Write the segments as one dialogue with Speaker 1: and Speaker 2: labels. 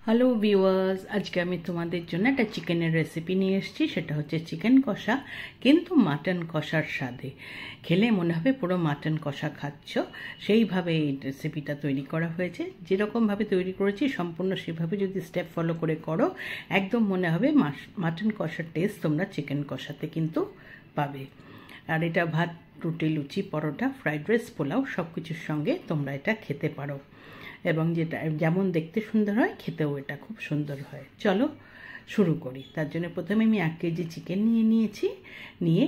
Speaker 1: Hello viewers, আজকে আমি তোমাদের জন্য একটা চিকেনের রেসিপি নিয়ে এসেছি। সেটা হচ্ছে চিকেন কষা, কিন্তু মাটন কষার স্বাদে। খেলে মনে হবে পুরো মাটন কষা খাচ্ছ, সেইভাবে এই রেসিপিটা তৈরি করা হয়েছে। যেরকমভাবে তৈরি করেছি সম্পূর্ণ সেভাবে যদি স্টেপ ফলো করে করো, একদম মনে হবে মাটন কষার টেস্ট তোমরা চিকেন কষাতে কিন্তু পাবে। আর এটা ভাত, রুটি, লুচি, পরোটা, ফ্রাইড রাইস, পোলাও সব কিছুর সঙ্গে তোমরা এটা খেতে পারো। এবং যেটা যেমন দেখতে সুন্দর হয়, খেতেও এটা খুব সুন্দর হয়। চলো শুরু করি। তার জন্য প্রথমে আমি 1 কেজি চিকেন নিয়েছি। নিয়ে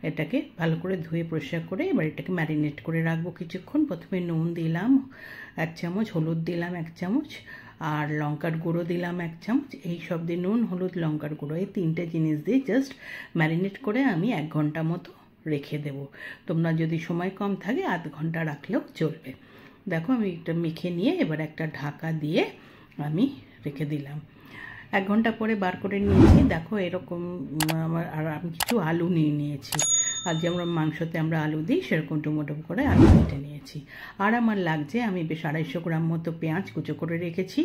Speaker 1: এটাকে ভালো করে ধুয়ে পরিষ্কার করে এবার এটাকে ম্যারিনেট করে রাখবো কিছুক্ষণ। প্রথমে নুন দিলাম 1 চামচ, হলুদ দিলাম 1 চামচ, আর লঙ্কার গুঁড়ো দিলাম 1 চামচ। এই সব দিয়ে নুন, হলুদ, লঙ্কার গুঁড়ো এই 3টে জিনিস দিয়ে জাস্ট ম্যারিনেট করে আমি 1 ঘন্টা মতো রেখে দেব। তোমরা যদি সময় কম থাকে আধ ঘন্টা রাখলেও চলবে। দেখো আমি এটা মেখে নিয়ে এবার একটা ঢাকা দিয়ে আমি রেখে দিলাম। 1 ঘন্টা পরে বার করে নিয়েছি। দেখো এরকম আর আমি কিছু আলু নিয়েছি। আর যেমন মাংসতে আমরা আলু দিই সেরকম টুমোটো করে আলু কেটে নিয়েছি। আর আমার লাগছে, আমি বেশ 250 গ্রাম মতো পেঁয়াজ কুচো করে রেখেছি।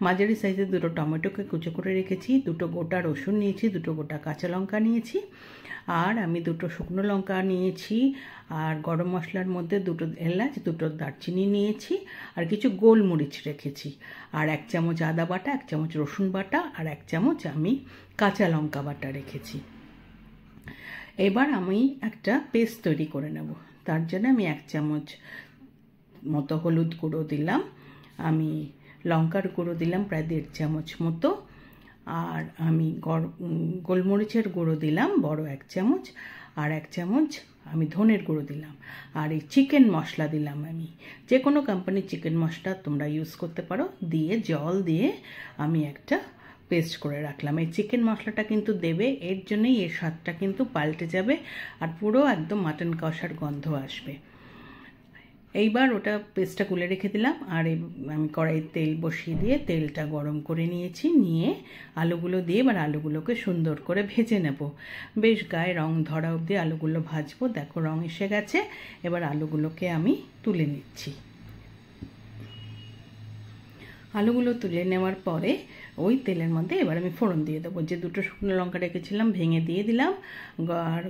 Speaker 1: মাঝারি সাইজের 2টো টমেটোকে কুচো করে রেখেছি। 2টো গোটা রসুন নিয়েছি, 2টো গোটা কাঁচা লঙ্কা নিয়েছি, আর আমি 2টো শুকনো লঙ্কা নিয়েছি। আর গরম মশলার মধ্যে 2টো এলাচ, 2টো দারচিনি নিয়েছি, আর কিছু গোলমরিচ রেখেছি। আর 1 চামচ আদা বাটা, 1 চামচ রসুন বাটা, আর 1 চামচ আমি কাঁচা লঙ্কা বাটা রেখেছি। এবার আমি একটা পেস্ট তৈরি করে নেব। তার জন্য আমি 1 চামচ মতো হলুদ গুঁড়ো দিলাম, আমি লঙ্কার গুঁড়ো দিলাম প্রায় 1.5 চামচ মতো, আর আমি গোলমরিচের গুঁড়ো দিলাম বড় 1 চামচ, আর 1 চামচ আমি ধনের গুঁড়ো দিলাম। আর এই চিকেন মশলা দিলাম, আমি যে কোনো কোম্পানির চিকেন মশলা তোমরা ইউজ করতে পারো। দিয়ে জল দিয়ে আমি একটা পেস্ট করে রাখলাম। এই চিকেন মশলাটা কিন্তু দেবে, এর জন্যই এর স্বাদটা কিন্তু পাল্টে যাবে আর পুরো একদম মাটন কষার গন্ধ আসবে। এইবার ওটা পেস্টটা গুলে রেখে দিলাম। আর আমি কড়াইয়ে তেল বসিয়ে দিয়ে তেলটা গরম করে নিয়েছি। নিয়ে আলুগুলো দিয়ে এবার আলুগুলোকে সুন্দর করে ভেজে নেব। বেশ গায়ে রং ধরা অবধি আলুগুলো ভাজবো। দেখো রং এসে গেছে। এবার আলুগুলোকে আমি তুলে নিচ্ছি। আলুগুলো তুলে নেওয়ার পরে ওই তেলের মধ্যে এবার আমি ফোড়ন দিয়ে দেবো। যে 2টো শুকনো লঙ্কা রেখেছিলাম ভেঙে দিয়ে দিলাম, আর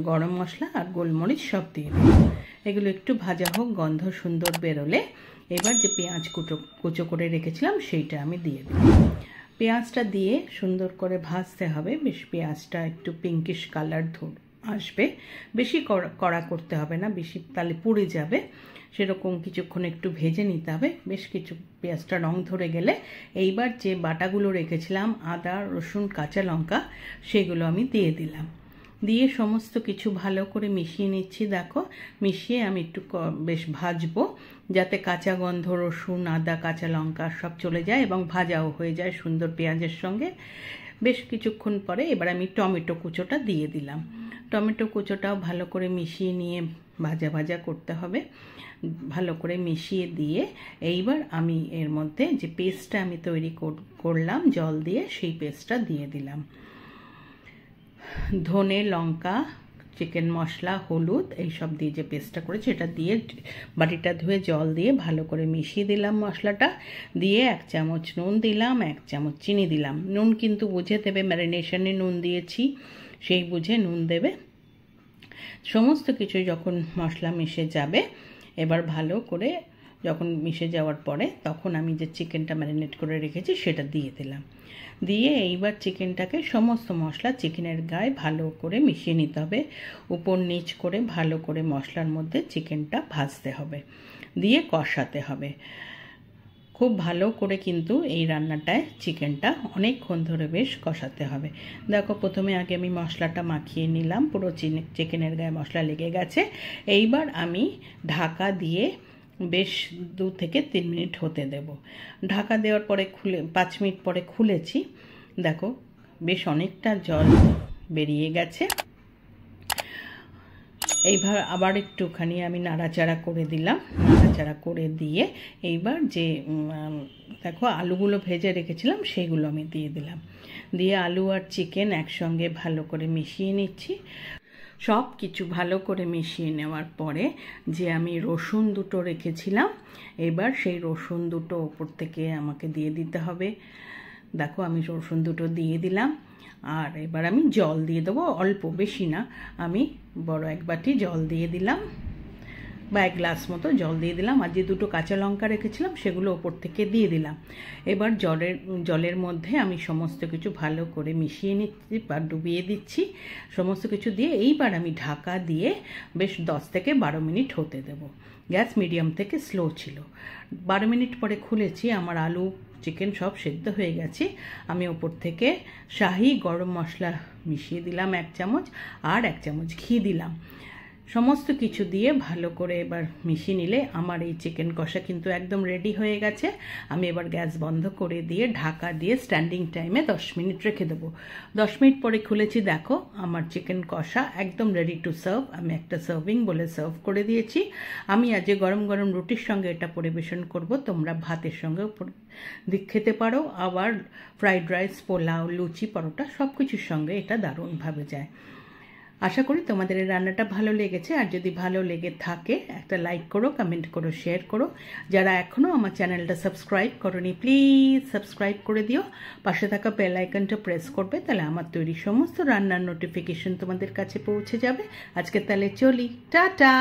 Speaker 1: গরম মশলা আর গোলমরিচ সব দিয়ে দিলাম। এগুলো একটু ভাজা হোক, গন্ধ সুন্দর বেরোলে এবার যে পেঁয়াজ কুচো করে রেখেছিলাম সেইটা আমি দিয়ে দিলাম। পেঁয়াজটা দিয়ে সুন্দর করে ভাজতে হবে। বেশ পেঁয়াজটা একটু পিঙ্কিশ কালার আসবে, বেশি কড়া করতে হবে না, বেশি তাহলে পুড়ে যাবে। সেরকম কিছুক্ষণ একটু ভেজে নিতে হবে। বেশ কিছু পেঁয়াজটা রং ধরে গেলে এইবার যে বাটাগুলো রেখেছিলাম আদা, রসুন, কাঁচা লঙ্কা, সেগুলো আমি দিয়ে দিলাম। দিয়ে সমস্ত কিছু ভালো করে মিশিয়ে নিচ্ছি। দেখো মিশিয়ে আমি একটু বেশ ভাজবো, যাতে কাঁচা গন্ধ রসুন, আদা, কাঁচা লঙ্কা সব চলে যায় এবং ভাজাও হয়ে যায় সুন্দর পেঁয়াজের সঙ্গে। বেশ কিছুক্ষণ পরে এবার আমি টমেটো কুচোটা দিয়ে দিলাম। টমেটো কুচোটাও ভালো করে মিশিয়ে নিয়ে ভাজা ভাজা করতে হবে। ভালো করে মিশিয়ে দিয়ে এইবার আমি এর মধ্যে যে পেস্টটা আমি তৈরি করলাম জল দিয়ে, সেই পেস্টটা দিয়ে দিলাম। ধনে, লঙ্কা, চিকেন মশলা, হলুদ এইসব দিয়ে যে পেস্টটা করেছি এটা দিয়ে বাটিটা ধুয়ে জল দিয়ে ভালো করে মিশিয়ে দিলাম মশলাটা। দিয়ে 1 চামচ নুন দিলাম, 1 চামচ চিনি দিলাম। নুন কিন্তু বুঝে দেবে, ম্যারিনেশনে নুন দিয়েছি সেই বুঝে নুন দেবে। সমস্ত কিছু যখন মশলা মিশে যাবে, এবার ভালো করে যখন মিশে যাওয়ার পরে তখন আমি যে চিকেনটা ম্যারিনেট করে রেখেছি সেটা দিয়ে দিলাম। দিয়ে এইবার চিকেনটাকে সমস্ত মশলা চিকেনের গায়ে ভালো করে মিশিয়ে নিতে হবে। উপর নিচ করে ভালো করে মশলার মধ্যে চিকেনটা ভাজতে হবে, দিয়ে কষাতে হবে খুব ভালো করে। কিন্তু এই রান্নাটায় চিকেনটা অনেকক্ষণ ধরে বেশ কষাতে হবে। দেখো প্রথমে আগে আমি মশলাটা মাখিয়ে নিলাম, পুরো চিকেনের গায়ে মশলা লেগে গেছে। এইবার আমি ঢাকা দিয়ে বেশ 2 থেকে 3 মিনিট হতে দেব। ঢাকা দেওয়ার পরে 5 মিনিট পরে খুলেছি। দেখো বেশ অনেকটা জল বেরিয়ে গেছে। এইবার আবার একটুখানি আমি নাড়াচাড়া করে দিলাম। নাড়াচাড়া করে দিয়ে এইবার যে দেখো আলুগুলো ভেজে রেখেছিলাম সেইগুলো আমি দিয়ে দিলাম। দিয়ে আলু আর চিকেন একসঙ্গে ভালো করে মিশিয়ে নিচ্ছি। সব কিছু ভালো করে মিশিয়ে নেওয়ার পরে যে আমি রসুন দুটো রেখেছিলাম, এবার সেই রসুন দুটো ওপর থেকে আমাকে দিয়ে দিতে হবে। দেখো আমি রসুন দুটো দিয়ে দিলাম, আর এবার আমি জল দিয়ে দেবো, অল্প, বেশি না। আমি বড় এক বাটি জল দিয়ে দিলাম, বা 1 গ্লাস মতো জল দিয়ে দিলাম, আর যে দুটো কাঁচা লঙ্কা রেখেছিলাম সেগুলো ওপর থেকে দিয়ে দিলাম। এবার জলের মধ্যে আমি সমস্ত কিছু ভালো করে মিশিয়ে নিচ্ছি বা ডুবিয়ে দিচ্ছি সমস্ত কিছু দিয়ে। এইবার আমি ঢাকা দিয়ে বেশ 10 থেকে 12 মিনিট হতে দেব। গ্যাস মিডিয়াম থেকে স্লো ছিল। 12 মিনিট পরে খুলেছি, আমার আলু চিকেন সব সেদ্ধ হয়ে গেছে। আমি ওপর থেকে শাহি গরম মশলা মিশিয়ে দিলাম 1 চামচ, আর 1 চামচ ঘি দিলাম। সমস্ত কিছু দিয়ে ভালো করে এবার মিশিয়ে নিলে আমার এই চিকেন কষা কিন্তু একদম রেডি হয়ে গেছে। আমি এবার গ্যাস বন্ধ করে দিয়ে ঢাকা দিয়ে স্ট্যান্ডিং টাইমে 10 মিনিট রেখে দেবো। 10 মিনিট পরে খুলেছি, দেখো আমার চিকেন কষা একদম রেডি টু সার্ভ। আমি একটা সার্ভিং বলে সার্ভ করে দিয়েছি। আমি আজ গরম গরম রুটির সঙ্গে এটা পরিবেশন করব। তোমরা ভাতের সঙ্গেও খেতে পারো, আবার ফ্রাইড রাইস, পোলাও, লুচি, পরোটা সব কিছুর সঙ্গে এটা দারুণভাবে যায়। আশা করি তোমাদের এই রান্নাটা ভালো লেগেছে। আর যদি ভালো লেগে থাকে একটা লাইক করো, কমেন্ট করো, শেয়ার করো। যারা এখনও আমার চ্যানেলটা সাবস্ক্রাইব করোনি প্লিজ সাবস্ক্রাইব করে দিও। পাশে থাকা বেল আইকনটা প্রেস করবে, তাহলে আমার তৈরি সমস্ত রান্নার নোটিফিকেশন তোমাদের কাছে পৌঁছে যাবে। আজকে তাহলে চলি, টাটা।